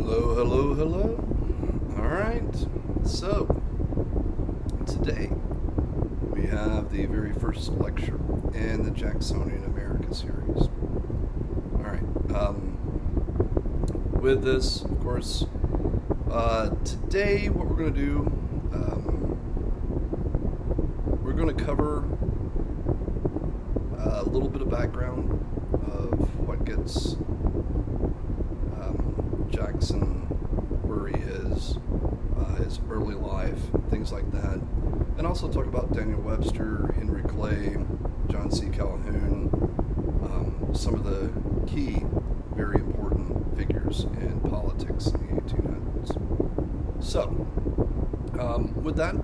Hello, hello, hello. All right. So, today we have the very first lecture in the Jacksonian America series. All right. With this, of course, today what we're going to do, we're going to cover a little bit of background of what gets Jackson where he is, his early life, things like that. And also talk about Daniel Webster, Henry Clay, John C. Calhoun, some of the key, very important figures in politics in the 1800s. So, with that,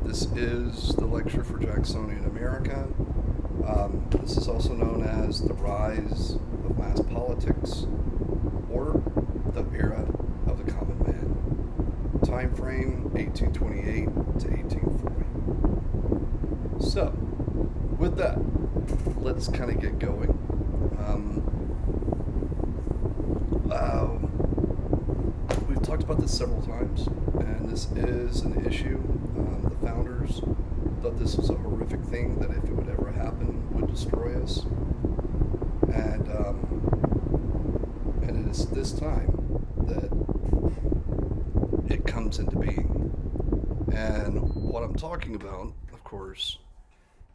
this is the lecture for Jacksonian America. This is also known as the rise of mass politics, or the era of the common man. Time frame 1828 to 1840. So, with that, let's kind of get going. We've talked about this several times, and this is an issue. The founders thought this was a horrific thing that if it would ever happen would destroy us, and it is this time that it comes into being. And what I'm talking about, of course,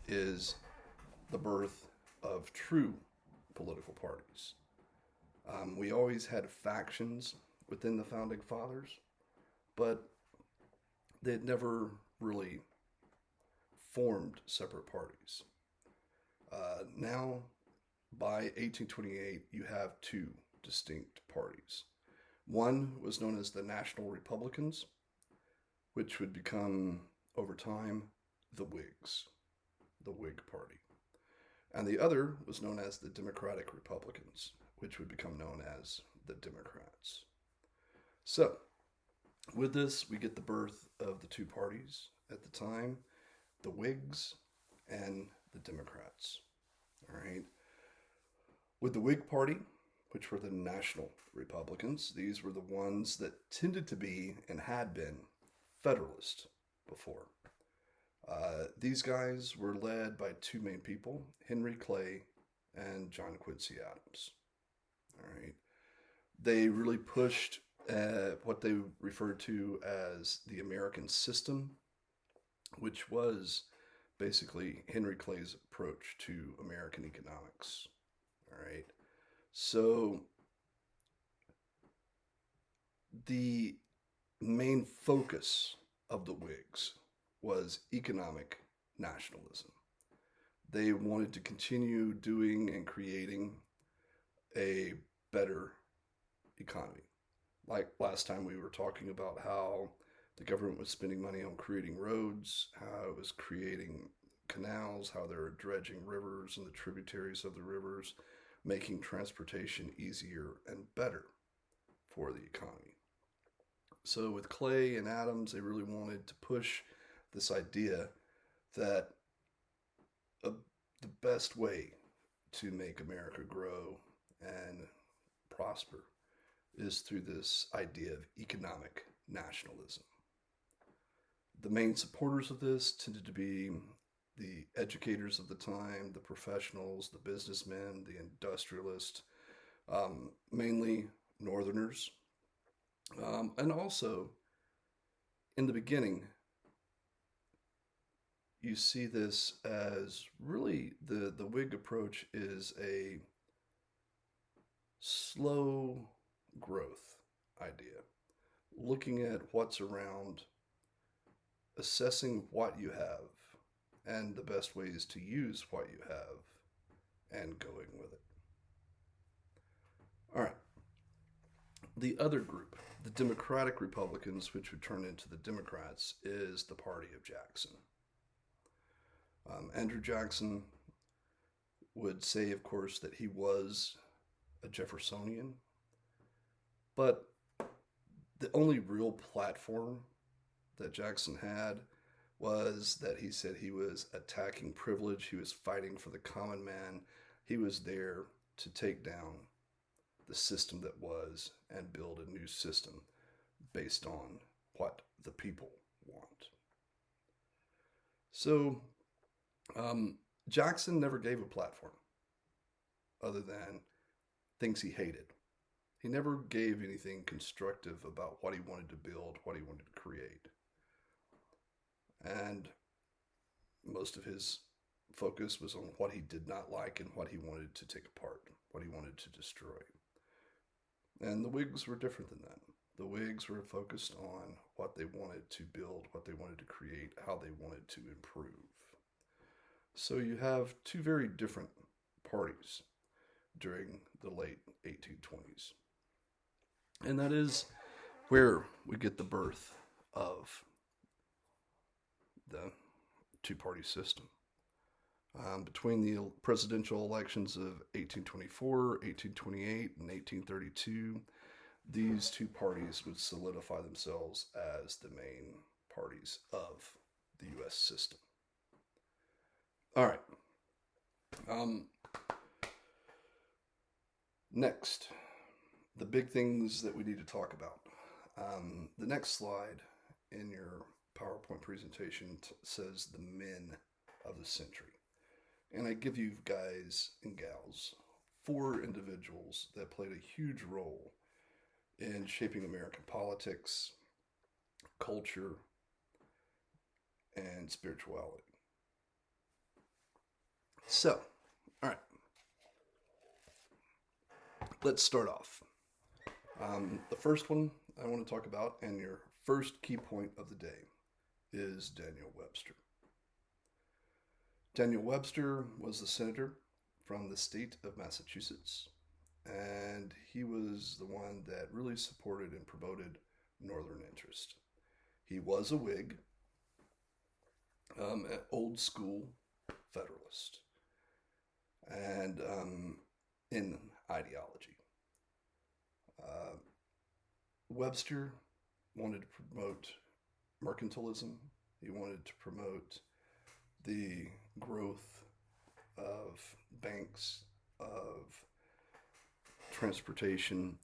is the birth of true political parties. We always had factions within the founding fathers, but they'd never really formed separate parties. Now, by 1828, you have two distinct parties. One was known as the National Republicans, which would become, over time, the Whigs, the Whig Party. And the other was known as the Democratic Republicans, which would become known as the Democrats. So, with this, we get the birth of the two parties at the time, the Whigs and the Democrats. All right. With the Whig Party, which were the National Republicans, these were the ones that tended to be and had been Federalist before. These guys were led by two main people, Henry Clay and John Quincy Adams. All right. They really pushed what they referred to as the American system, which was basically Henry Clay's approach to American economics. All right. So the main focus of the Whigs was economic nationalism. They wanted to continue doing and creating a better economy. Like last time we were talking about how the government was spending money on creating roads, how it was creating canals, how they were dredging rivers and the tributaries of the rivers, making transportation easier and better for the economy. So with Clay and Adams, they really wanted to push this idea that the best way to make America grow and prosper is through this idea of economic nationalism. The main supporters of this tended to be the educators of the time, the professionals, the businessmen, the industrialists, mainly Northerners. And also, in the beginning, you see this as really the Whig approach is a slow growth idea, looking at what's around, assessing what you have, and the best ways to use what you have, and going with it. All right. The other group, the Democratic Republicans, which would turn into the Democrats, is the party of Jackson. Andrew Jackson would say, of course, that he was a Jeffersonian, but the only real platform that Jackson had was that he said he was attacking privilege, he was fighting for the common man, he was there to take down the system that was and build a new system based on what the people want. So Jackson never gave a platform other than things he hated. He never gave anything constructive about what he wanted to build, what he wanted to create. And most of his focus was on what he did not like and what he wanted to take apart, what he wanted to destroy. And the Whigs were different than that. The Whigs were focused on what they wanted to build, what they wanted to create, how they wanted to improve. So you have two very different parties during the late 1820s. And that is where we get the birth of the two-party system. Between the presidential elections of 1824, 1828, and 1832, these two parties would solidify themselves as the main parties of the U.S. system. All right. Next, the big things that we need to talk about. The next slide in your PowerPoint presentation says the men of the century. And I give you guys and gals 4 individuals that played a huge role in shaping American politics, culture, and spirituality. So, all right, let's start off. The first one I want to talk about, and your first key point of the day, is Daniel Webster. Daniel Webster was the senator from the state of Massachusetts, and he was the one that really supported and promoted Northern interest. He was a Whig, an old school Federalist, and in ideology. Webster wanted to promote mercantilism. He wanted to promote the growth of banks, of transportation.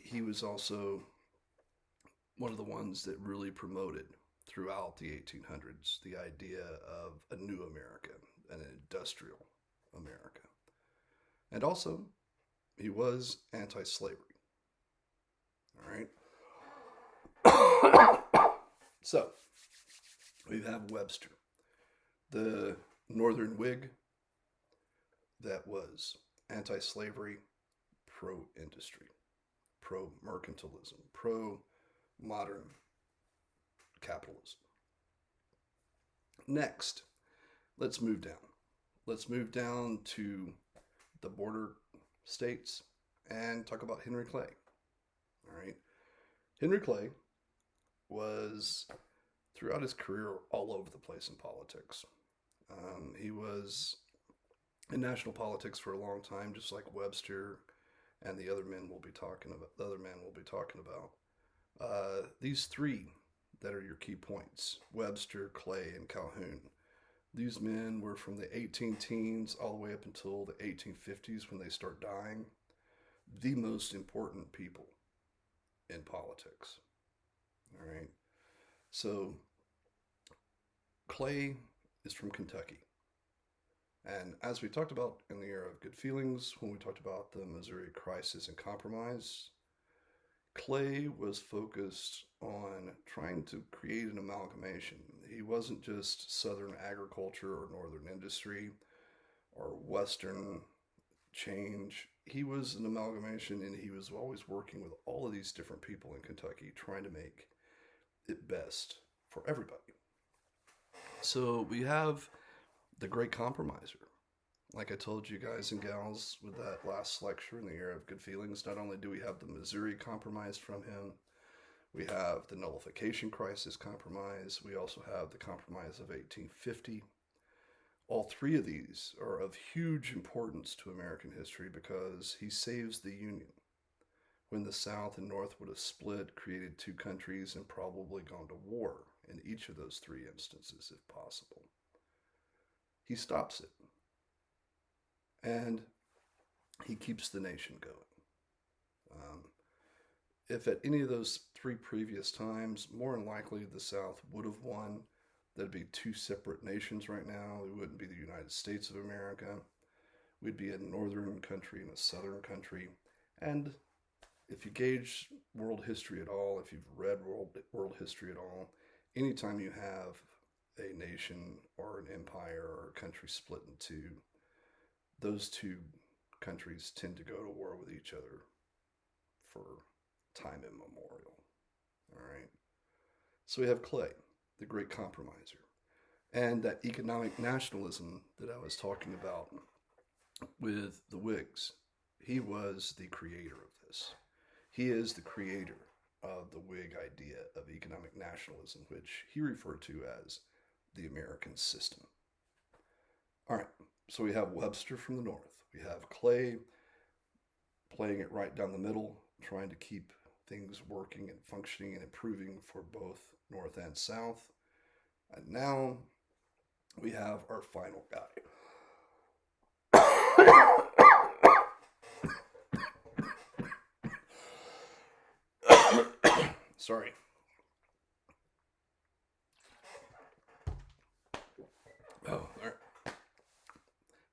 He was also one of the ones that really promoted throughout the 1800s the idea of a new America, an industrial America. And also, he was anti-slavery. All right. So, we have Webster, the Northern Whig that was anti-slavery, pro-industry, pro-mercantilism, pro-modern capitalism. Next, let's move down. Let's move down to the border states and talk about Henry Clay. All right. Henry Clay was, throughout his career, all over the place in politics. He was in national politics for a long time, just like Webster and the other men we'll be talking about. These 3 that are your key points: Webster, Clay, and Calhoun. These men were from the 18 teens all the way up until the 1850s when they start dying. The most important people in politics. All right. So Clay is from Kentucky. And as we talked about in the era of good feelings, when we talked about the Missouri Crisis and Compromise, Clay was focused on trying to create an amalgamation. He wasn't just Southern agriculture or Northern industry or Western change. He was an amalgamation, and he was always working with all of these different people in Kentucky, trying to make it best for everybody. So we have the Great Compromiser. Like I told you guys and gals with that last lecture in the era of good feelings, not only do we have the Missouri Compromise from him, we have the Nullification Crisis Compromise, we also have the Compromise of 1850. All 3 of these are of huge importance to American history because he saves the Union. When the South and North would have split, created 2 countries, and probably gone to war in each of those 3 instances, if possible. He stops it. And he keeps the nation going. if at any of those three previous times, more than likely the South would have won. That'd be two separate nations right now. It wouldn't be the United States of America. We'd be a northern country and a southern country. And if you gauge world history at all, if you've read world history at all, anytime you have a nation or an empire or a country split in two, those two countries tend to go to war with each other for time immemorial. All right. So we have Clay, the great compromiser, and that economic nationalism that I was talking about with the Whigs. He was the creator of this. He is the creator of the Whig idea of economic nationalism, which he referred to as the American system. All right, so we have Webster from the north. We have Clay playing it right down the middle, trying to keep things working and functioning and improving for both North and South. And now we have our final guy. Sorry. Oh, all right.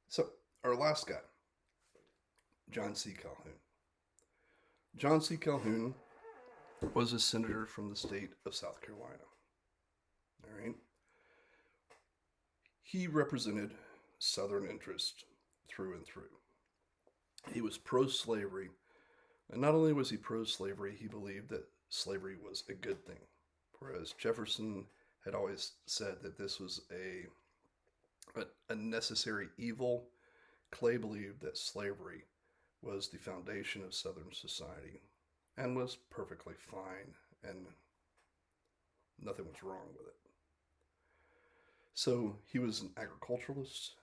So, our last guy, John C. Calhoun. John C. Calhoun was a senator from the state of South Carolina. All right. He represented Southern interest through and through. He was pro slavery, and not only was he pro slavery, he believed that slavery was a good thing. Whereas Jefferson had always said that this was a necessary evil, Clay believed that slavery was the foundation of Southern society and was perfectly fine, and nothing was wrong with it. So he was an agriculturalist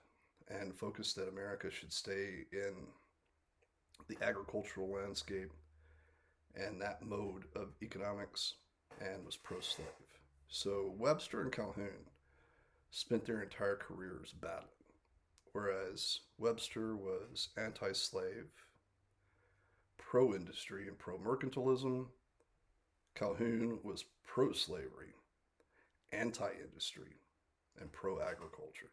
and focused that America should stay in the agricultural landscape and that mode of economics, and was pro slave. So Webster and Calhoun spent their entire careers battling, whereas Webster was anti slave, pro industry, and pro mercantilism. Calhoun was pro slavery, anti industry, and pro agriculture.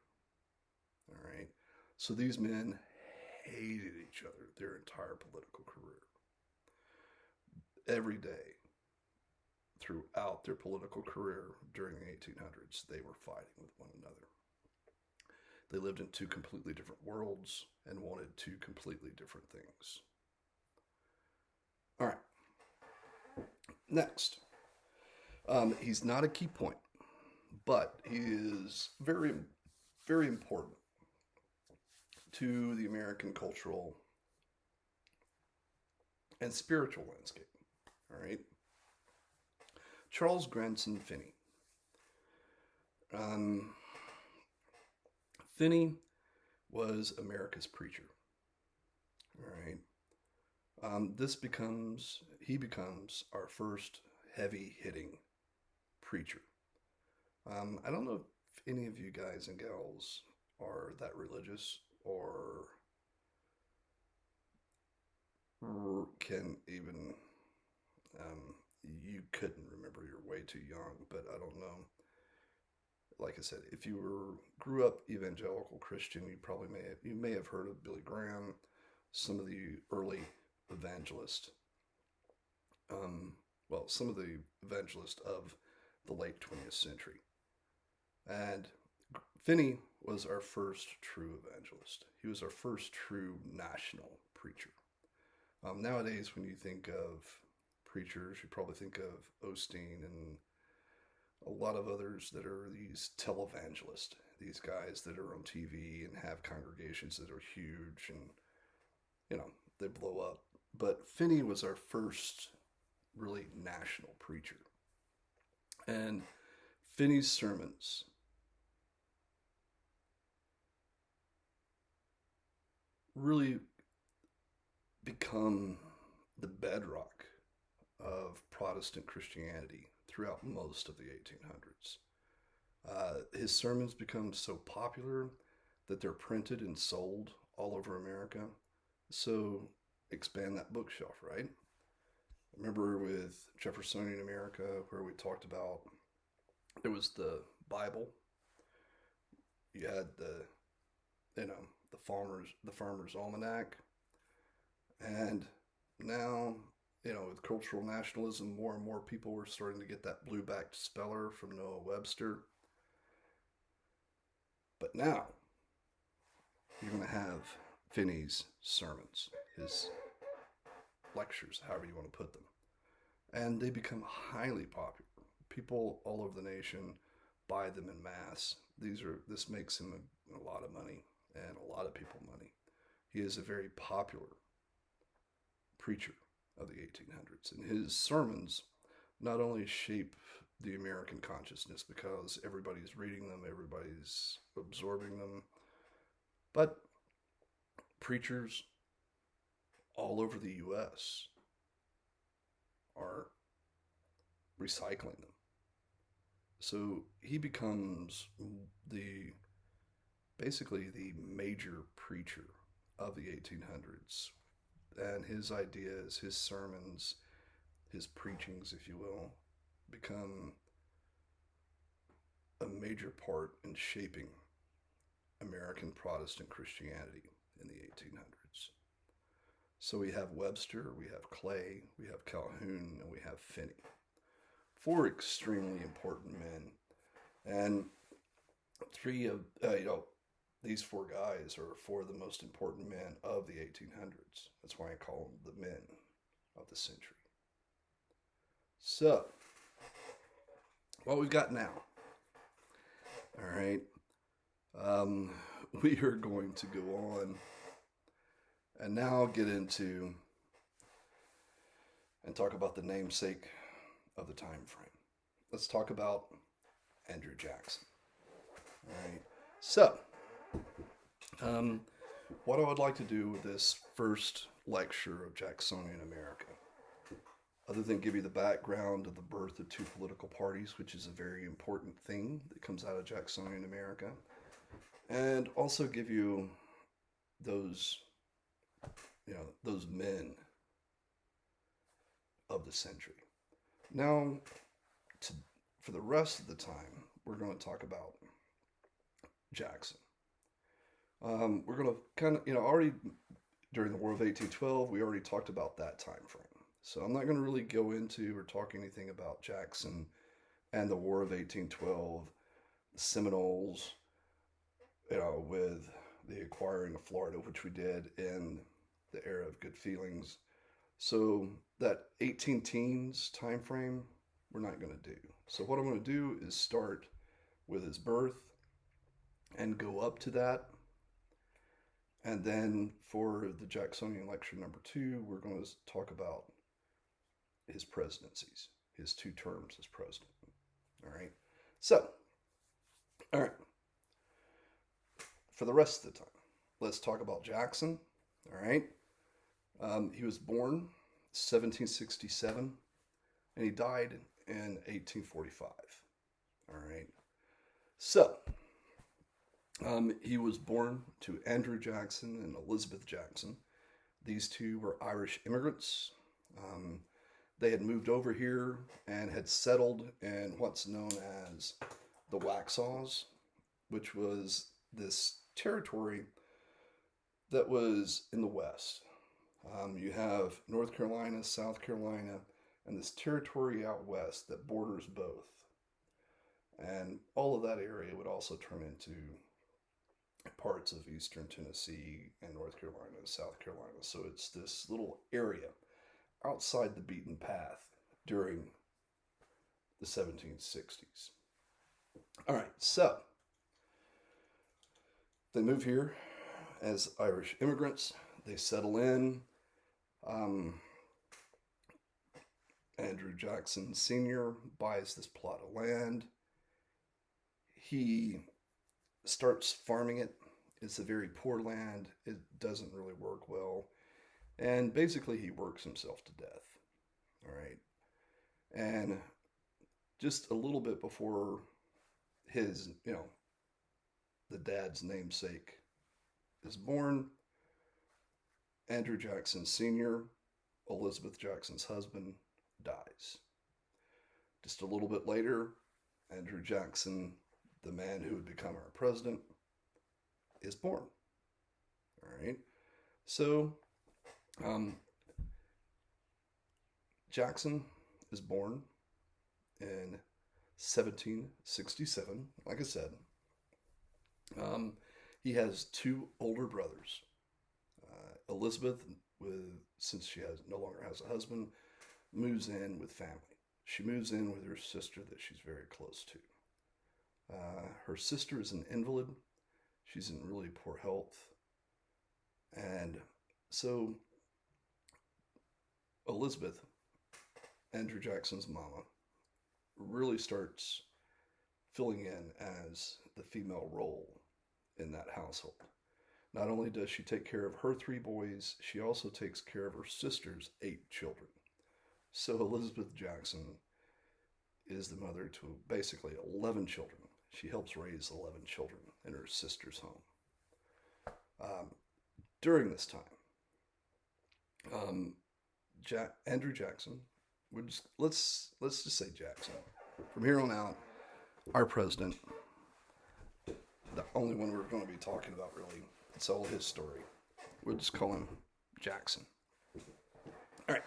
All right. So these men hated each other their entire political career. Every day, throughout their political career during the 1800s, they were fighting with one another. They lived in two completely different worlds and wanted two completely different things. All right. Next, he's not a key point, but he is very, very important to the American cultural and spiritual landscape. All right. Charles Granson Finney. Finney was America's preacher. All right. He becomes our first heavy hitting preacher. I don't know if any of you guys and gals are that religious or can even, you couldn't remember, you're way too young, but I don't know. Like I said, if you grew up evangelical Christian, you may have heard of Billy Graham, some of the early evangelists. Some of the evangelists of the late 20th century. And Finney was our first true evangelist. He was our first true national preacher. Nowadays, when you think of preachers, you probably think of Osteen and a lot of others that are these televangelists, these guys that are on TV and have congregations that are huge and, they blow up. But Finney was our first really national preacher. And Finney's sermons really become the bedrock of Protestant Christianity throughout most of the 1800s. His sermons become so popular that they're printed and sold all over America. So expand that bookshelf, right? Remember with Jeffersonian America, where we talked about there was the Bible, you had you know the farmer's almanac, and now with cultural nationalism, more and more people were starting to get that blue-backed speller from Noah Webster. But now you're going to have Finney's sermons, his lectures, however you want to put them, and they become highly popular. People all over the nation buy them in mass. This makes him a lot of money and a lot of people money. He is a very popular preacher of the 1800s, and his sermons not only shape the American consciousness because everybody's reading them, everybody's absorbing them, but preachers all over the U.S. are recycling them. So he becomes the basically the major preacher of the 1800s. And his ideas, his sermons, his preachings, if you will, become a major part in shaping American Protestant Christianity in the 1800s. So we have Webster, we have Clay, we have Calhoun, and we have Finney. Four extremely important men. And three of, these four guys are four of the most important men of the 1800s. That's why I call them the men of the century. So, what we've got now. All right. We are going to go on and now get into and talk about the namesake of the time frame. Let's talk about Andrew Jackson. All right. So, what I would like to do with this first lecture of Jacksonian America, other than give you the background of the birth of two political parties, which is a very important thing that comes out of Jacksonian America, and also give you those, those men of the century. Now, for the rest of the time, we're going to talk about Jackson. We're going to kind of, already during the War of 1812, we already talked about that time frame. So I'm not going to really go into or talk anything about Jackson and the War of 1812, the Seminoles, with the acquiring of Florida, which we did in the era of good feelings. So that 18 teens time frame, we're not going to do. So what I'm going to do is start with his birth and go up to that. And then for the Jacksonian lecture number 2, we're going to talk about his presidencies, his 2 terms as president. All right. So, all right. For the rest of the time, let's talk about Jackson. All right. He was born 1767 and he died in 1845. All right. So, he was born to Andrew Jackson and Elizabeth Jackson. These two were Irish immigrants. They had moved over here and had settled in what's known as the Waxhaws, which was this territory that was in the West. You have North Carolina, South Carolina, and this territory out west that borders both. And all of that area would also turn into parts of eastern Tennessee and North Carolina and South Carolina. So it's this little area outside the beaten path during the 1760s. All right, so they move here as Irish immigrants. They settle in. Andrew Jackson Sr. buys this plot of land. He starts farming it. It's a very poor land. It doesn't really work well. And basically he works himself to death. All right. And just a little bit before his, the dad's namesake is born, Andrew Jackson Sr. Elizabeth Jackson's husband, dies. Just a little bit later, Andrew Jackson, the man who would become our president, is born. All right. So, um, Jackson is born in 1767. Like I said, um, he has two older brothers. Elizabeth, with since she has no longer has a husband, moves in with family. She moves in with her sister that she's very close to. Her sister is an invalid. She's in really poor health. And so Elizabeth, Andrew Jackson's mama, really starts filling in as the female role in that household. Not only does she take care of her three boys, she also takes care of her sister's eight children. So Elizabeth Jackson is the mother to basically 11 children. She helps raise 11 children in her sister's home. Um, During this time, um, Andrew Jackson, let's just say Jackson. From here on out, our president, the only one we're going to be talking about really, it's all his story. We'll just call him Jackson. All right.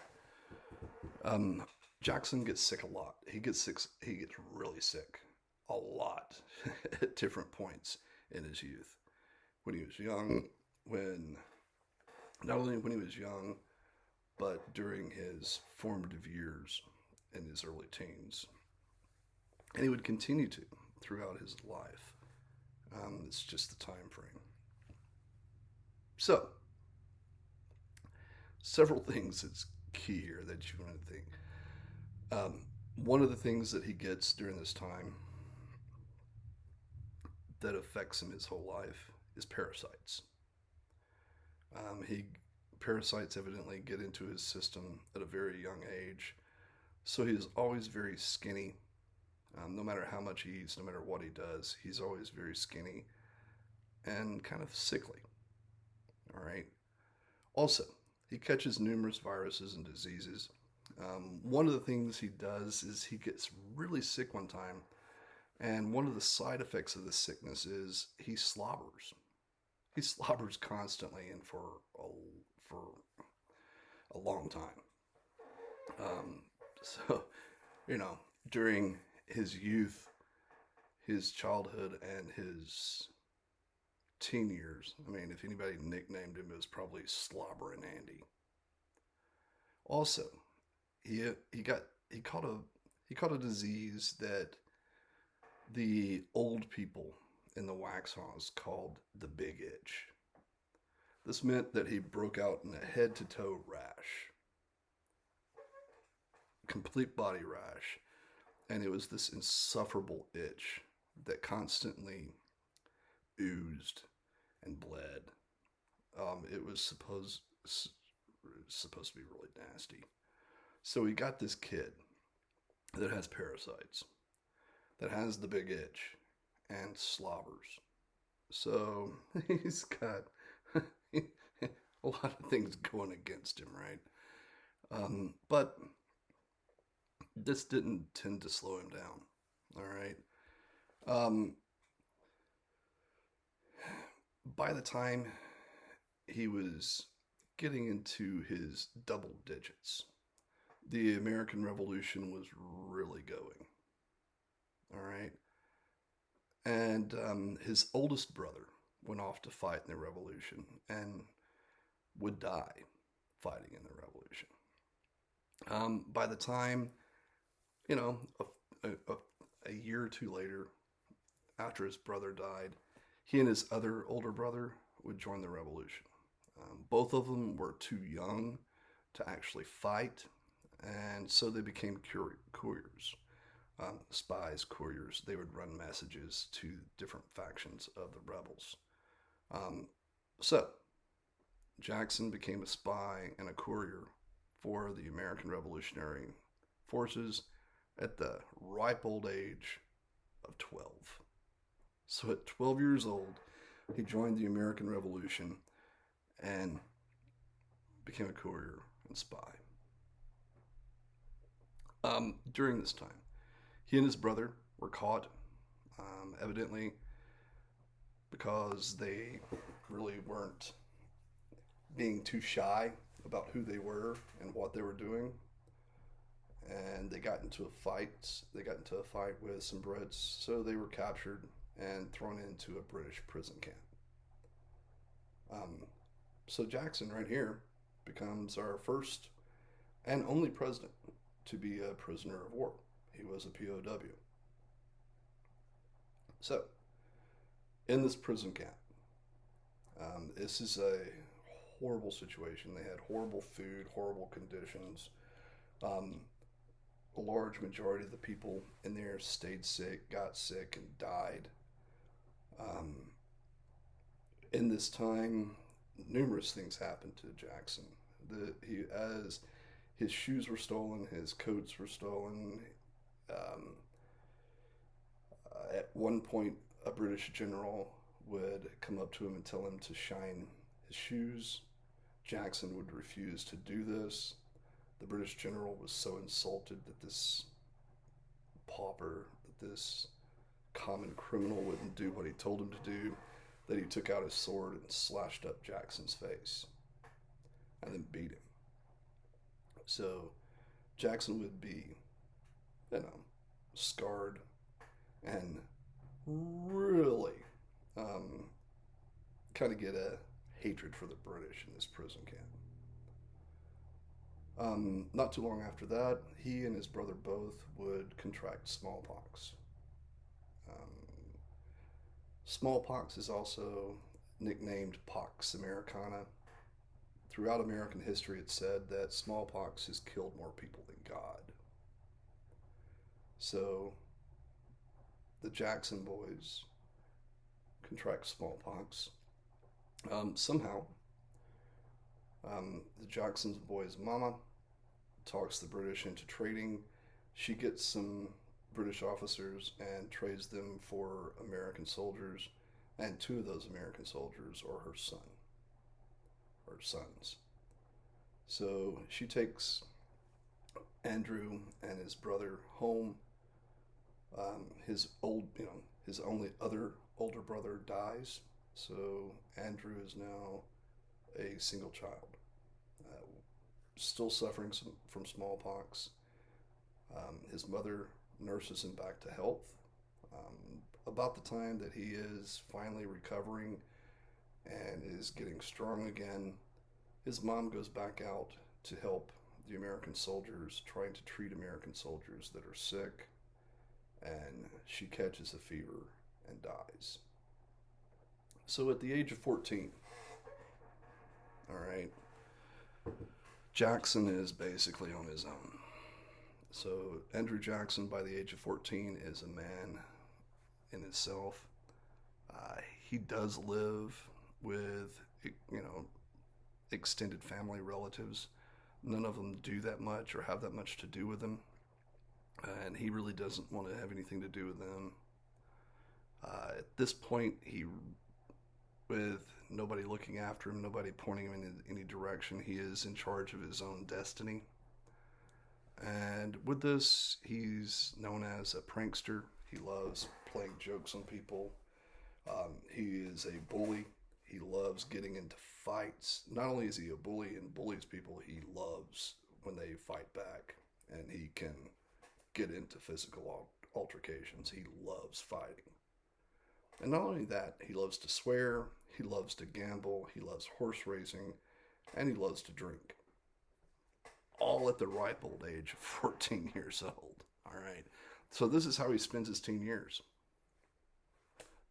Jackson gets sick a lot. He gets sick. He gets really sick a lot at different points in his youth. When he was young, when not only when he was young, but during his formative years in his early teens, and he would continue to throughout his life. It's just the time frame. So, several things that's key here that you want to think. Um, One of the things that he gets during this time that affects him his whole life is parasites. He Parasites evidently get into his system at a very young age, so he is always very skinny. No matter how much he eats, no matter what he does, he's always very skinny and kind of sickly. All right. Also, he catches numerous viruses and diseases. One of the things he does is he gets really sick one time, and one of the side effects of this sickness is he slobbers. He slobbers constantly and for a long time. Um, so, you know, during his youth, his childhood, and his teen years, I mean, if anybody nicknamed him, it was probably Slobbering Andy. Also, he got he caught a disease that the old people in the wax haws called the big itch. This meant that he broke out in a head to toe rash, complete body rash, and it was this insufferable itch that constantly oozed and bled. It was supposed to be really nasty. So he got this kid that has parasites, that has the big itch, and slobbers. So he's got a lot of things going against him, right? But this didn't tend to slow him down. All right. Um, by the time he was getting into his double digits, the American Revolution was really going. All right. And his oldest brother went off to fight in the revolution and would die fighting in the revolution. By the time, you know, a year or two later, after his brother died, he and his other older brother would join the revolution. Both of them were too young to actually fight, and so they became couriers. Spies, couriers. They would run messages to different factions of the rebels. So, Jackson became a spy and a courier for the American Revolutionary Forces at the ripe old age of 12. So, at 12 years old, he joined the American Revolution and became a courier and spy. During this time, he and his brother were caught, evidently because they really weren't being too shy about who they were and what they were doing. And they got into a fight. They got into a fight with some Brits, so they were captured and thrown into a British prison camp. Um, so Jackson, right here, becomes our first and only president to be a prisoner of war. He was a POW. So, in this prison camp, this is a horrible situation. They had horrible food, horrible conditions. Um, a large majority of the people in there stayed sick, got sick, and died. Um, in this time, numerous things happened to Jackson. As his shoes were stolen, his coats were stolen. Um, at one point, a British general would come up to him and tell him to shine his shoes. Jackson would refuse to do this. The British general was so insulted that this pauper, that this common criminal wouldn't do what he told him to do, that he took out his sword and slashed up Jackson's face and then beat him. So Jackson would be, scarred and really kind of get a hatred for the British in this prison camp. Not too long after that, he and his brother both would contract smallpox. Um, Smallpox is also nicknamed Pox Americana. Throughout American history, it's said that smallpox has killed more people than God. So the Jackson boys contract smallpox. Somehow, the Jackson boys' mama talks the British into trading. She gets some British officers and trades them for American soldiers, and two of those American soldiers are her sons. So she takes Andrew and his brother home. His only other older brother dies, so Andrew is now a single child, uh, still suffering from smallpox. His mother nurses him back to health. About the time that he is finally recovering and is getting strong again, his mom goes back out to help the American soldiers, trying to treat American soldiers that are sick, and she catches a fever and dies. So at the age of 14, all right, Jackson is basically on his own. So Andrew Jackson, by the age of 14, is a man in itself. He does live with, extended family relatives. None of them do that much or have that much to do with him, and he really doesn't want to have anything to do with them. At this point, with nobody looking after him, nobody pointing him in any direction, he is in charge of his own destiny. And with this, he's known as a prankster. He loves playing jokes on people. He is a bully. He loves getting into fights. Not only is he a bully and bullies people, he loves when they fight back. And he can get into physical altercations. He loves fighting. And not only that, he loves to swear, he loves to gamble, he loves horse racing, and he loves to drink. All at the ripe old age of 14 years old. All right. So this is how he spends his teen years.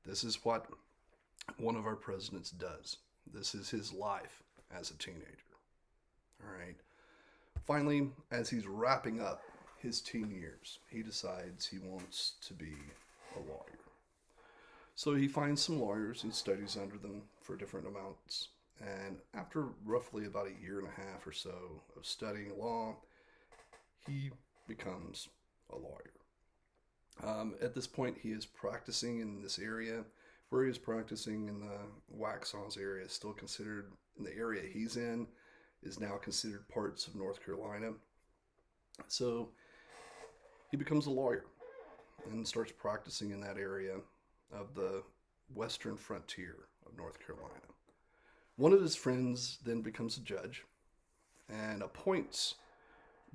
This is what one of our presidents does. This is his life as a teenager. All right. Finally, as he's wrapping up his teen years, he decides he wants to be a lawyer. So he finds some lawyers and studies under them for different amounts. And after roughly about a year and a half or so of studying law, he becomes a lawyer. At this point, he is practicing in this area. Where he is practicing in the Waxhaws area is still considered, in the area he's in, is now considered parts of North Carolina. So he becomes a lawyer and starts practicing in that area of the western frontier of North Carolina. One of his friends then becomes a judge and appoints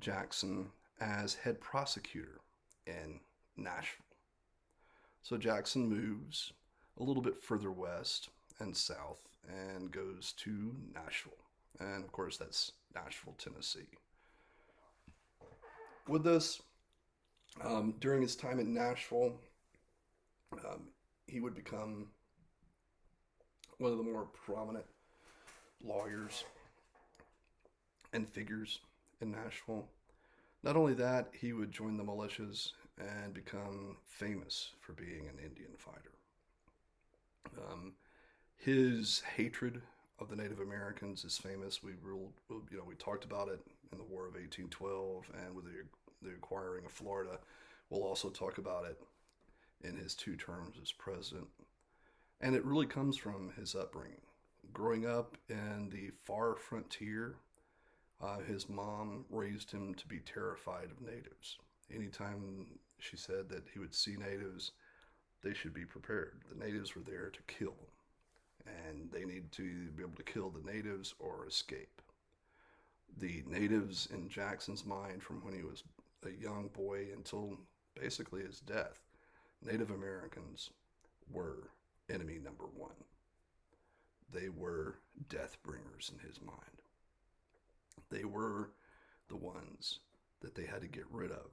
Jackson as head prosecutor in Nashville. So Jackson moves a little bit further west and south and goes to Nashville. And of course, that's Nashville, Tennessee. With this, during his time in Nashville, he would become one of the more prominent lawyers and figures in Nashville. Not only that, he would join the militias and become famous for being an Indian fighter. His hatred of the Native Americans is famous. We talked about it in the War of 1812 and with the acquiring of Florida. We'll also talk about it in his 2 terms as president. And it really comes from his upbringing. Growing up in the far frontier, his mom raised him to be terrified of natives. Anytime she said that he would see natives, they should be prepared. The natives were there to kill them, and they need to be able to kill the natives or escape. The natives, in Jackson's mind, from when he was a young boy until basically his death, Native Americans were enemy number 1. They were death bringers in his mind. They were the ones that they had to get rid of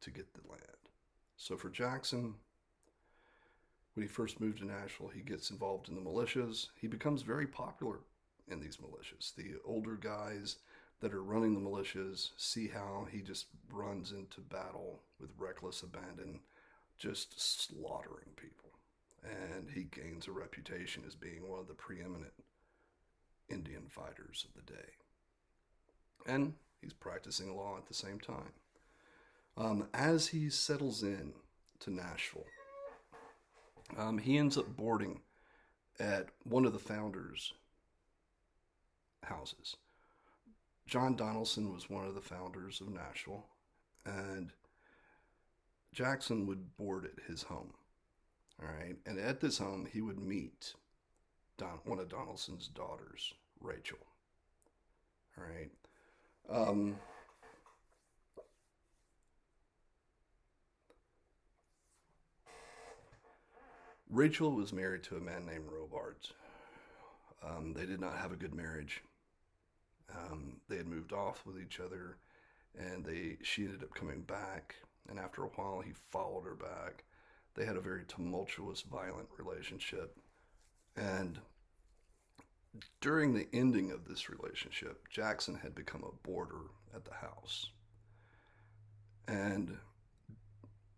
to get the land. So for Jackson, when he first moved to Nashville, he gets involved in the militias. He becomes very popular in these militias. The older guys that are running the militias see how he just runs into battle with reckless abandon, just slaughtering people. And he gains a reputation as being one of the preeminent Indian fighters of the day. And he's practicing law at the same time. As he settles in to Nashville, he ends up boarding at one of the founders' houses. John Donaldson was one of the founders of Nashville, and Jackson would board at his home. All right, and at this home, he would meet one of Donaldson's daughters, Rachel. All right. Rachel was married to a man named Robards. They did not have a good marriage. They had moved off with each other, and she ended up coming back. And after a while, he followed her back. They had a very tumultuous, violent relationship. And during the ending of this relationship, Jackson had become a boarder at the house. And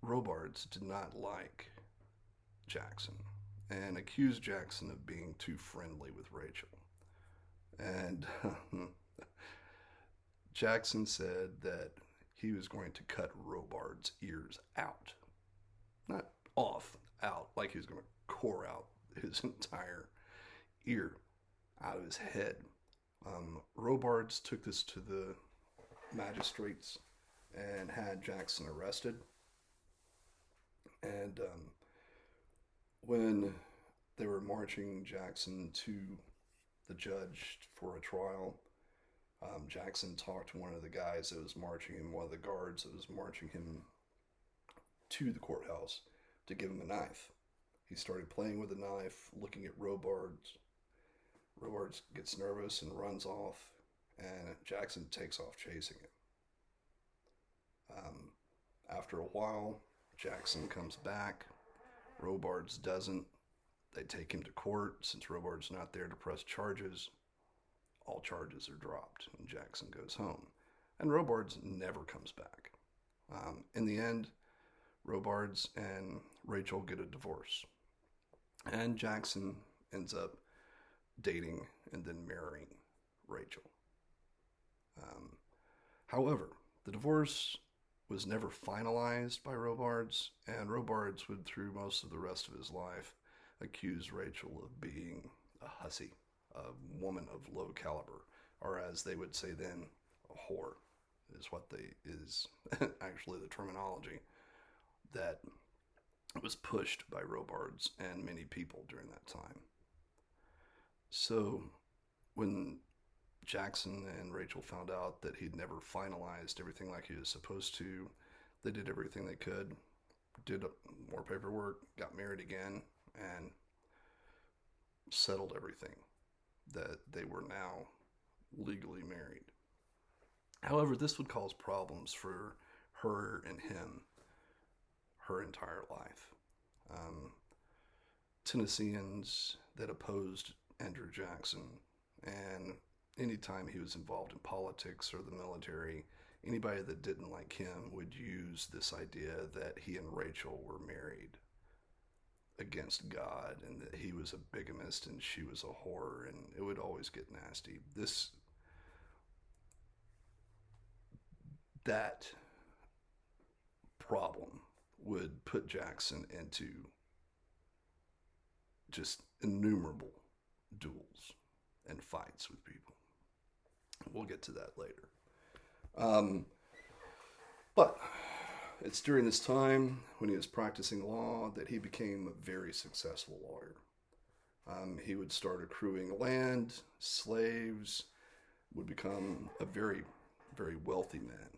Robards did not like Jackson and accused Jackson of being too friendly with Rachel. And Jackson said that he was going to cut Robards' ears out. Not off, out, like he was going to core out his entire ear out of his head. Robards took this to the magistrates and had Jackson arrested. And when they were marching Jackson to the judge for a trial, Jackson talked to one of the guys that was marching him, one of the guards that was marching him to the courthouse, to give him a knife. He started playing with the knife, looking at Robards. Robards gets nervous and runs off, and Jackson takes off chasing him. After a while, Jackson comes back. Robards doesn't. They take him to court. Since Robards not there to press charges, all charges are dropped, and Jackson goes home. And Robards never comes back. In the end, Robards and Rachel get a divorce. And Jackson ends up dating and then marrying Rachel. However, the divorce was never finalized by Robards, and Robards would, through most of the rest of his life, accuse Rachel of being a hussy, a woman of low caliber, or as they would say then, a whore. is what they is actually the terminology that was pushed by Robards and many people during that time. So when Jackson and Rachel found out that he'd never finalized everything like he was supposed to, they did everything they could, did more paperwork, got married again, and settled everything that they were now legally married. However, this would cause problems for her and him her entire life. Um, Tennesseans that opposed Andrew Jackson, and anytime he was involved in politics or the military, anybody that didn't like him would use this idea that he and Rachel were married against God and that he was a bigamist and she was a whore, and it would always get nasty. That problem would put Jackson into just innumerable duels and fights with people. We'll get to that later. But it's during this time when he was practicing law that he became a very successful lawyer. He would start accruing land, slaves, would become a very, very wealthy man.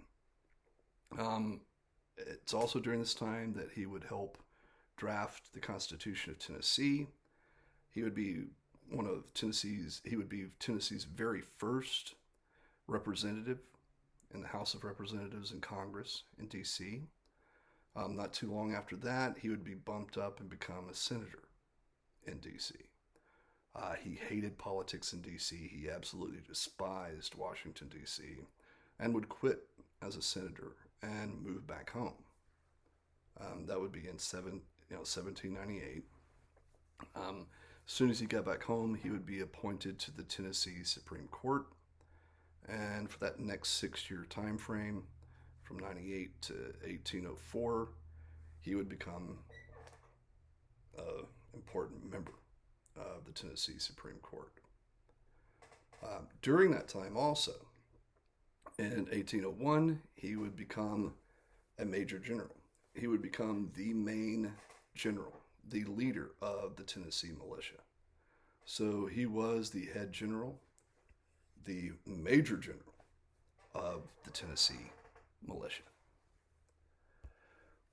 It's also during this time that he would help draft the Constitution of Tennessee. He would be Tennessee's very first representative in the House of Representatives and Congress in D.C. Not too long after that, he would be bumped up and become a senator in D.C. He hated politics in D.C. He absolutely despised Washington, D.C., and would quit as a senator and move back home. That would be in 1798. As soon as he got back home, he would be appointed to the Tennessee Supreme Court, and for that next 6-year time frame, from 98 to 1804, he would become an important member of the Tennessee Supreme Court. During that time also, in 1801, he would become a major general. He would become the main general, the leader of the Tennessee militia. So he was the head general, the major general of the Tennessee militia.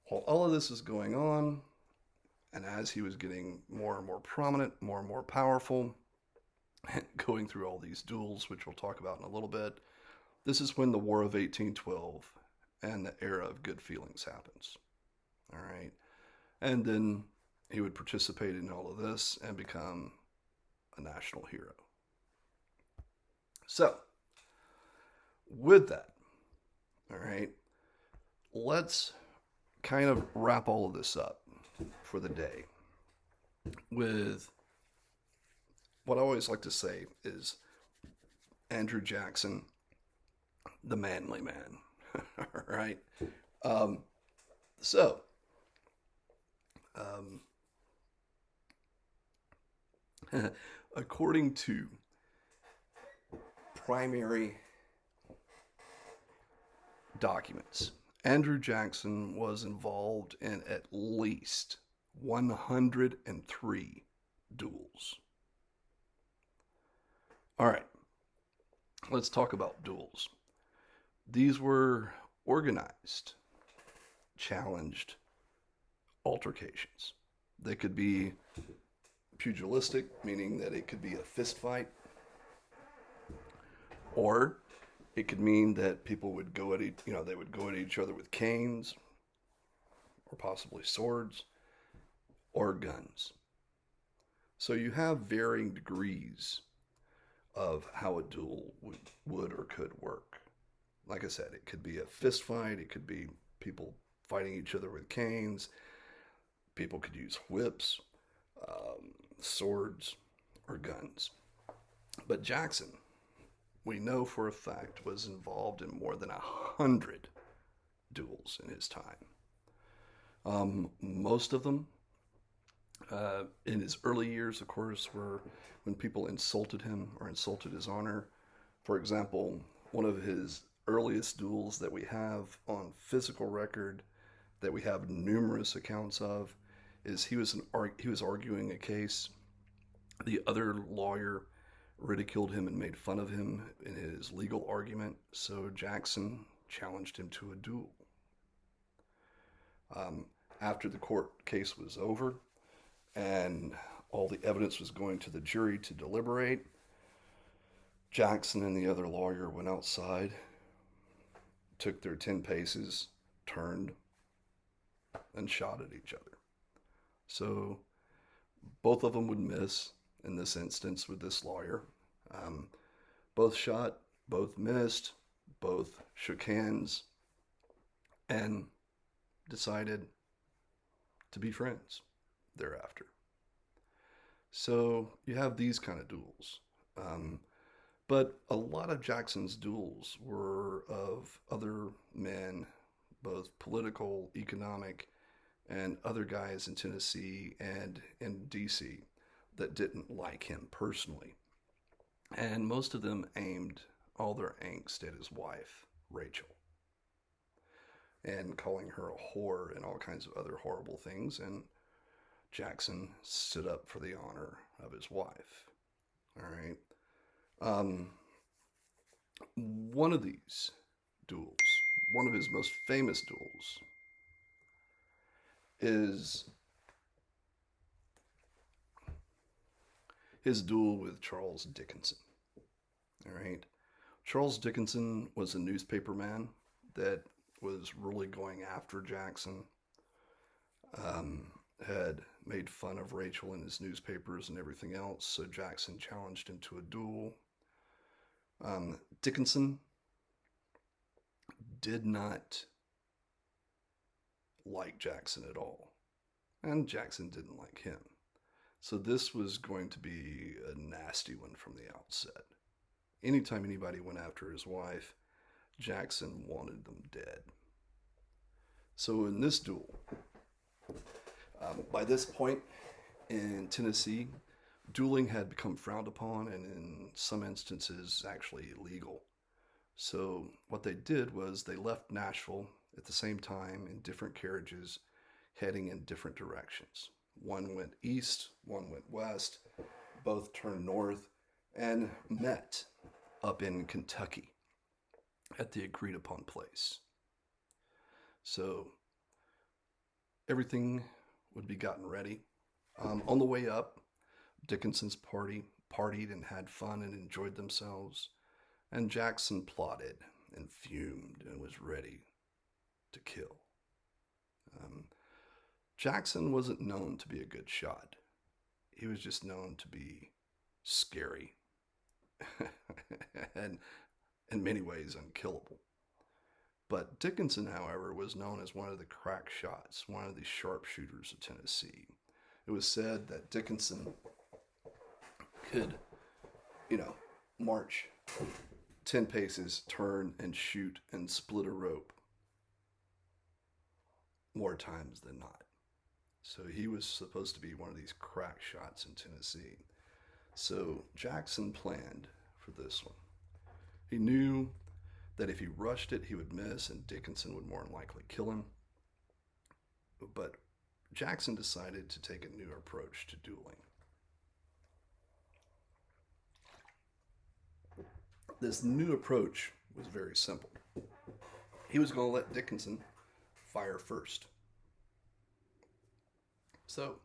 While all of this was going on, and as he was getting more and more prominent, more and more powerful, and going through all these duels, which we'll talk about in a little bit, this is when the War of 1812 and the era of good feelings happens. All right. And then he would participate in all of this and become a national hero. So, with that, all right, let's kind of wrap all of this up for the day with what I always like to say is Andrew Jackson, the manly man. All right. So, according to primary documents, Andrew Jackson was involved in at least 103 duels. All right, let's talk about duels. These were organized, challenged altercations. They could be pugilistic, meaning that it could be a fist fight, or it could mean that people would go at they would go at each other with canes, or possibly swords, or guns. So you have varying degrees of how a duel would or could work. Like I said, it could be a fist fight, it could be people fighting each other with canes, people could use whips, swords, or guns. But Jackson, we know for a fact, was involved in more than 100 duels in his time. Most of them, in his early years, of course, were when people insulted him or insulted his honor. For example, one of his earliest duels that we have on physical record, that we have numerous accounts of, is he was arguing a case. The other lawyer ridiculed him and made fun of him in his legal argument, so Jackson challenged him to a duel. After the court case was over and all the evidence was going to the jury to deliberate, Jackson and the other lawyer went outside, took their 10 paces, turned, and shot at each other. So both of them would miss in this instance with this lawyer. Both shot, both missed, both shook hands, and decided to be friends thereafter. So you have these kind of duels. But a lot of Jackson's duels were of other men, both political, economic, and other guys in Tennessee and in DC that didn't like him personally. And most of them aimed all their angst at his wife, Rachel, and calling her a whore and all kinds of other horrible things. And Jackson stood up for the honor of his wife. All right. One of these duels, one of his most famous duels, is his duel with Charles Dickinson. All right. Charles Dickinson was a newspaperman that was really going after Jackson, had made fun of Rachel in his newspapers and everything else, so Jackson challenged him to a duel. Dickinson did not like Jackson at all, and Jackson didn't like him. So this was going to be a nasty one from the outset. Anytime anybody went after his wife, Jackson wanted them dead. So in this duel, by this point in Tennessee, dueling had become frowned upon and in some instances actually illegal. So what they did was they left Nashville at the same time in different carriages heading in different directions. One went east, one went west, both turned north and met up in Kentucky at the agreed upon place. So everything would be gotten ready. On the way up, Dickinson's party partied and had fun and enjoyed themselves, and Jackson plotted and fumed and was ready to kill. Jackson wasn't known to be a good shot. He was just known to be scary and in many ways unkillable. But Dickinson, however, was known as one of the crack shots, one of the sharpshooters of Tennessee. It was said that Dickinson could, march 10 paces, turn and shoot and split a rope more times than not. So he was supposed to be one of these crack shots in Tennessee. So Jackson planned for this one. He knew that if he rushed it, he would miss and Dickinson would more than likely kill him. But Jackson decided to take a new approach to dueling. This new approach was very simple. He was going to let Dickinson fire first. So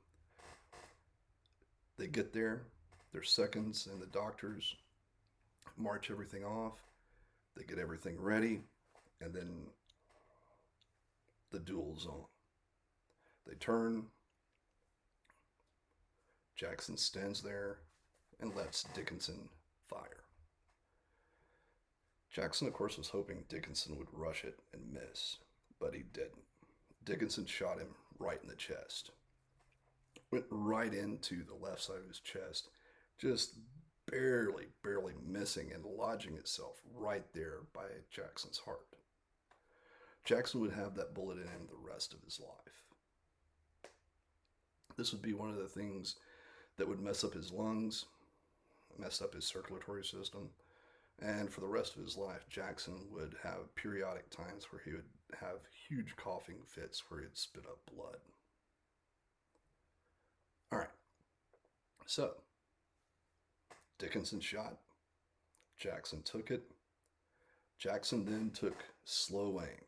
they get there, their seconds and the doctors march everything off, they get everything ready, and then the duel's on. They turn, Jackson stands there and lets Dickinson fire. Jackson, of course, was hoping Dickinson would rush it and miss, but he didn't. Dickinson shot him right in the chest. Went right into the left side of his chest, just barely missing and lodging itself right there by Jackson's heart. Jackson would have that bullet in him the rest of his life. This would be one of the things that would mess up his lungs, mess up his circulatory system, And for the rest of his life, Jackson would have periodic times where he would have huge coughing fits where he'd spit up blood. All right, so Dickinson shot. Jackson took it. Jackson then took slow aim,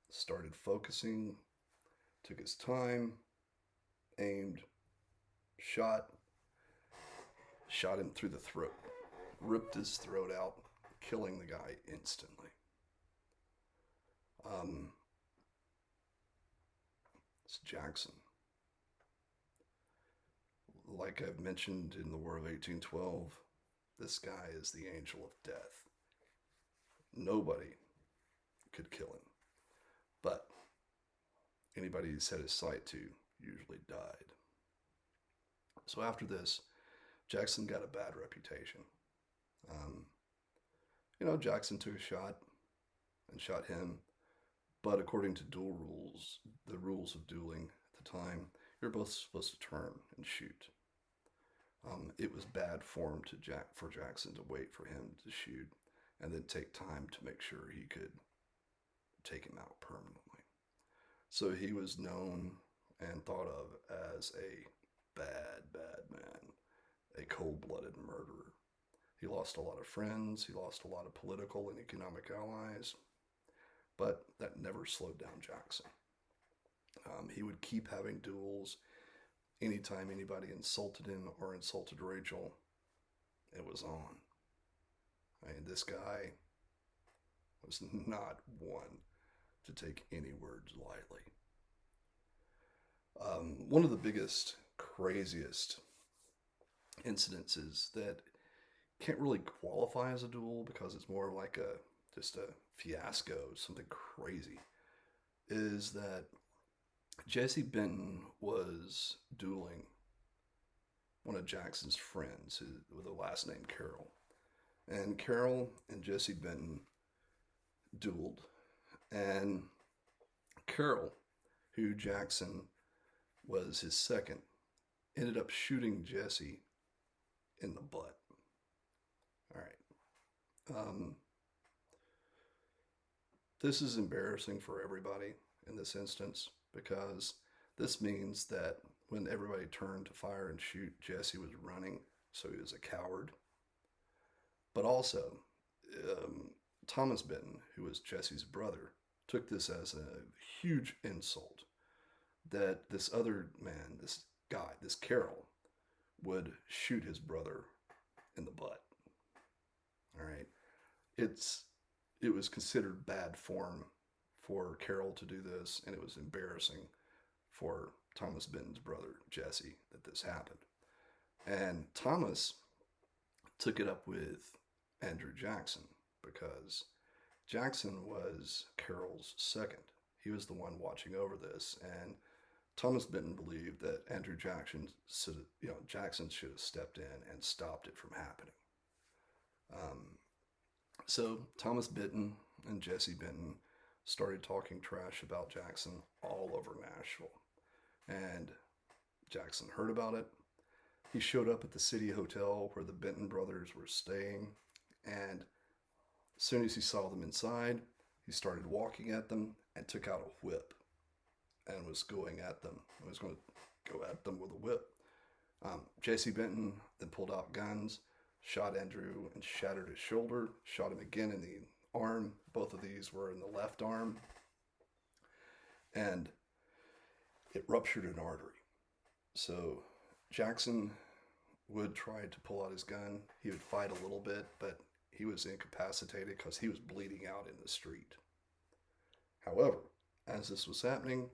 started focusing, took his time, aimed, shot, shot him through the throat, ripped his throat out, killing the guy instantly. Um, it's Jackson. Like I've mentioned in the War of 1812, this guy is the angel of death. Nobody could kill him, but anybody he set his sight to usually died. So after this, Jackson got a bad reputation. Um, Jackson took a shot and shot him, but according to duel rules, the rules of dueling at the time, you're both supposed to turn and shoot. It was bad form for Jackson to wait for him to shoot and then take time to make sure he could take him out permanently. So he was known and thought of as a bad, bad man, a cold-blooded murderer. He lost a lot of friends, he lost a lot of political and economic allies, but that never slowed down Jackson. He would keep having duels. Anytime anybody insulted him or insulted Rachel, it was on. I mean, this guy was not one to take any words lightly. One of the biggest, craziest incidences that can't really qualify as a duel because it's more like just a fiasco, something crazy, is that Jesse Benton was dueling one of Jackson's friends with the last name Carroll. And Carroll and Jesse Benton dueled. And Carroll, who Jackson was his second, ended up shooting Jesse in the butt. All right. This is embarrassing for everybody in this instance because this means that when everybody turned to fire and shoot, Jesse was running, so he was a coward. But also, Thomas Benton, who was Jesse's brother, took this as a huge insult that this other man, this guy, this Carroll, would shoot his brother in the butt. All right. It was considered bad form for Carroll to do this, and it was embarrassing for Thomas Benton's brother, Jesse, that this happened. And Thomas took it up with Andrew Jackson because Jackson was Carroll's second. He was the one watching over this, and Thomas Benton believed that Andrew Jackson should have stepped in and stopped it from happening. So Thomas Benton and Jesse Benton started talking trash about Jackson all over Nashville. And Jackson heard about it. He showed up at the City Hotel where the Benton brothers were staying. And as soon as he saw them inside, he started walking at them and took out a whip and was going at them. He was going to go at them with a whip. Jesse Benton then pulled out guns, shot Andrew and shattered his shoulder, shot him again in the arm. Both of these were in the left arm. And it ruptured an artery. So Jackson would try to pull out his gun. He would fight a little bit, but he was incapacitated because he was bleeding out in the street. However, as this was happening,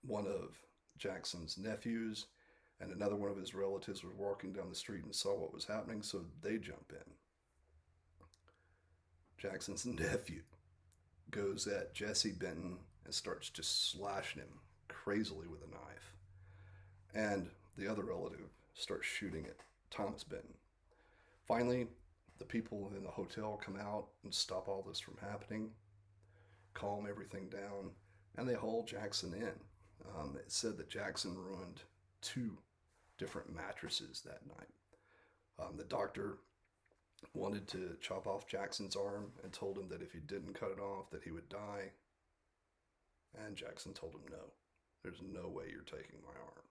one of Jackson's nephews and another one of his relatives was walking down the street and saw what was happening, so they jump in. Jackson's nephew goes at Jesse Benton and starts just slashing him crazily with a knife. And the other relative starts shooting at Thomas Benton. Finally, the people in the hotel come out and stop all this from happening, calm everything down, and they haul Jackson in. It said that Jackson ruined 2 different mattresses that night. The doctor wanted to chop off Jackson's arm and told him that if he didn't cut it off, that he would die. And Jackson told him, no, there's no way you're taking my arm.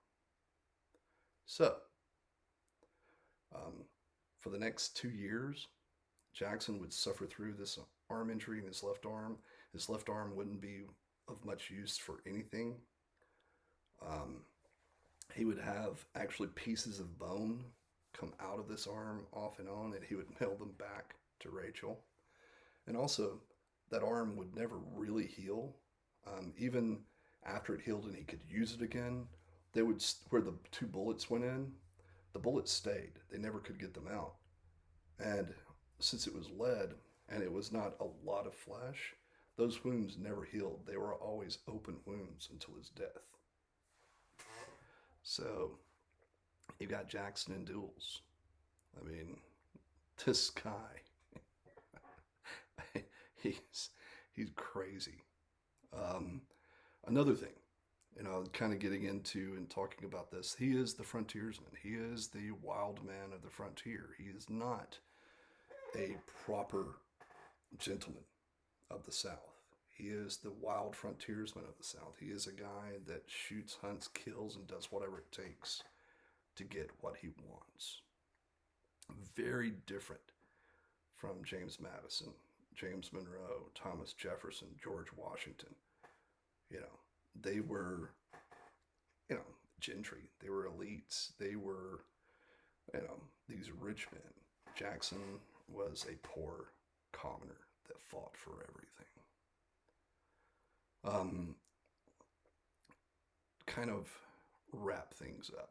So, um, for the next 2 years, Jackson would suffer through this arm injury in his left arm. His left arm wouldn't be of much use for anything. Um, he would have actually pieces of bone come out of this arm off and on, and he would mail them back to Rachel. And also, that arm would never really heal. Even after it healed and he could use it again, they would where the two bullets went in, the bullets stayed. They never could get them out. And since it was lead and it was not a lot of flesh, those wounds never healed. They were always open wounds until his death. So you got Jackson in duels. I mean, this guy, he's he's crazy. Um, Another thing, kind of getting into and talking about this, he is the frontiersman. He is the wild man of the frontier. He is not a proper gentleman of the South. He is the wild frontiersman of the South. He is a guy that shoots, hunts, kills, and does whatever it takes to get what he wants. Very different from James Madison, James Monroe, Thomas Jefferson, George Washington. You know, they were, gentry. They were elites. They were, these rich men. Jackson was a poor commoner that fought for everything. Kind of wrap things up.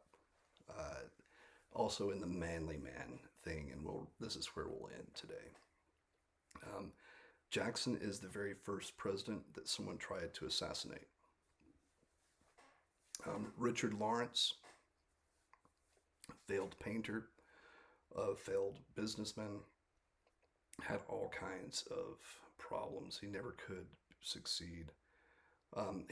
Also in the manly man thing, and this is where we'll end today. Um, Jackson is the very first president that someone tried to assassinate. Richard Lawrence, failed painter, a failed businessman, had all kinds of problems. He never could succeed.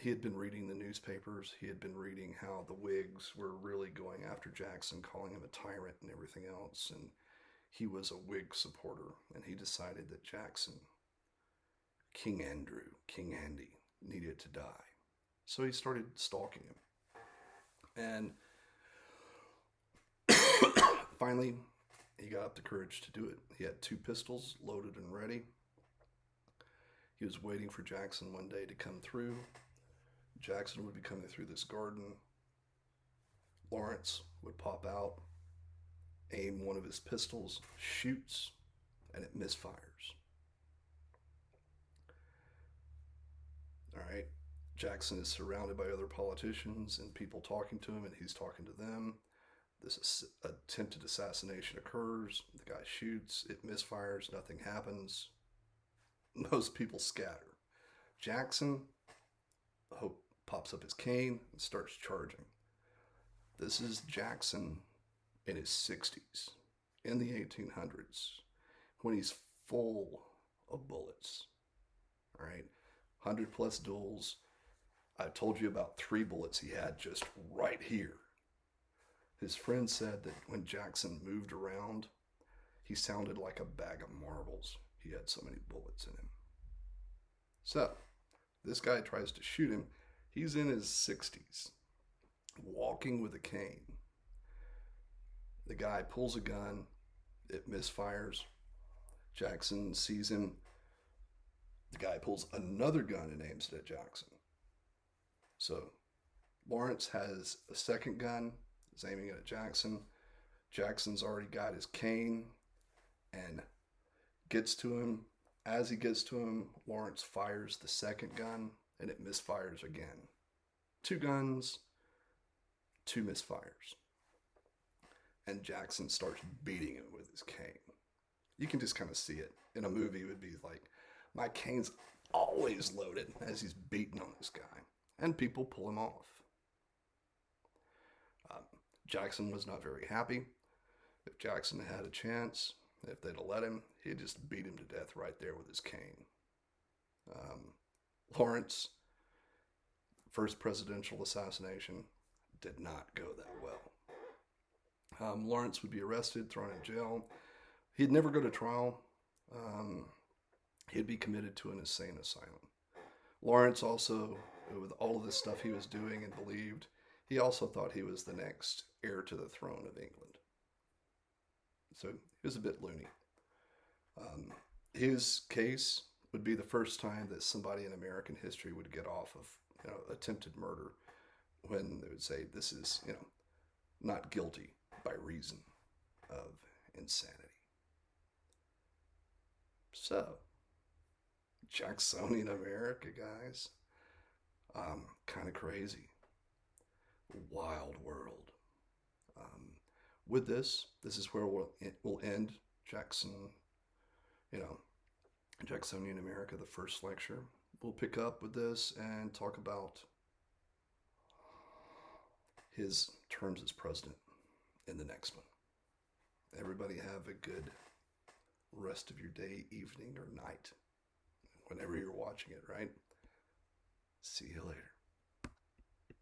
He had been reading the newspapers. He had been reading how the Whigs were really going after Jackson, calling him a tyrant and everything else. And he was a Whig supporter. And he decided that Jackson, King Andrew, King Andy, needed to die. So he started stalking him. And finally, he got up the courage to do it. He had 2 pistols loaded and ready. He was waiting for Jackson one day to come through. Jackson would be coming through this garden. Lawrence would pop out, aim one of his pistols, shoots, and it misfires. All right. Jackson is surrounded by other politicians and people talking to him, and he's talking to them. This attempted assassination occurs. The guy shoots, it misfires, nothing happens. Most people scatter. Jackson pops up his cane and starts charging. This is Jackson in his 60s, in the 1800s, when he's full of bullets. All right, 100 plus duels. I told you about 3 bullets he had just right here. His friend said that when Jackson moved around, he sounded like a bag of marbles. He had so many bullets in him. So, this guy tries to shoot him. He's in his 60s, walking with a cane. The guy pulls a gun. It misfires. Jackson sees him. The guy pulls another gun and aims it at Jackson. So, Lawrence has a second gun, is aiming it at Jackson. Jackson's already got his cane and gets to him. As he gets to him, Lawrence fires the second gun and it misfires again. 2 guns, 2 misfires. And Jackson starts beating him with his cane. You can just kind of see it. In a movie, it would be like, my cane's always loaded as he's beating on this guy. And people pull him off. Jackson was not very happy. If Jackson had a chance, if they'd have let him, he'd just beat him to death right there with his cane. Lawrence, first presidential assassination, did not go that well. Lawrence would be arrested, thrown in jail. He'd never go to trial. Um, he'd be committed to an insane asylum. Lawrence also, with all of this stuff he was doing and believed, he also thought he was the next heir to the throne of England. So he was a bit loony. Um, his case would be the first time that somebody in American history would get off of, attempted murder, when they would say this is, not guilty by reason of insanity. So, Jacksonian America, guys, kind of crazy, wild world. Um, with this is where we'll end Jackson, you know, Jacksonian America, the first lecture. We'll pick up with this and talk about his terms as president in the next one. Everybody have a good rest of your day, evening, or night, whenever you're watching it, right? See you later.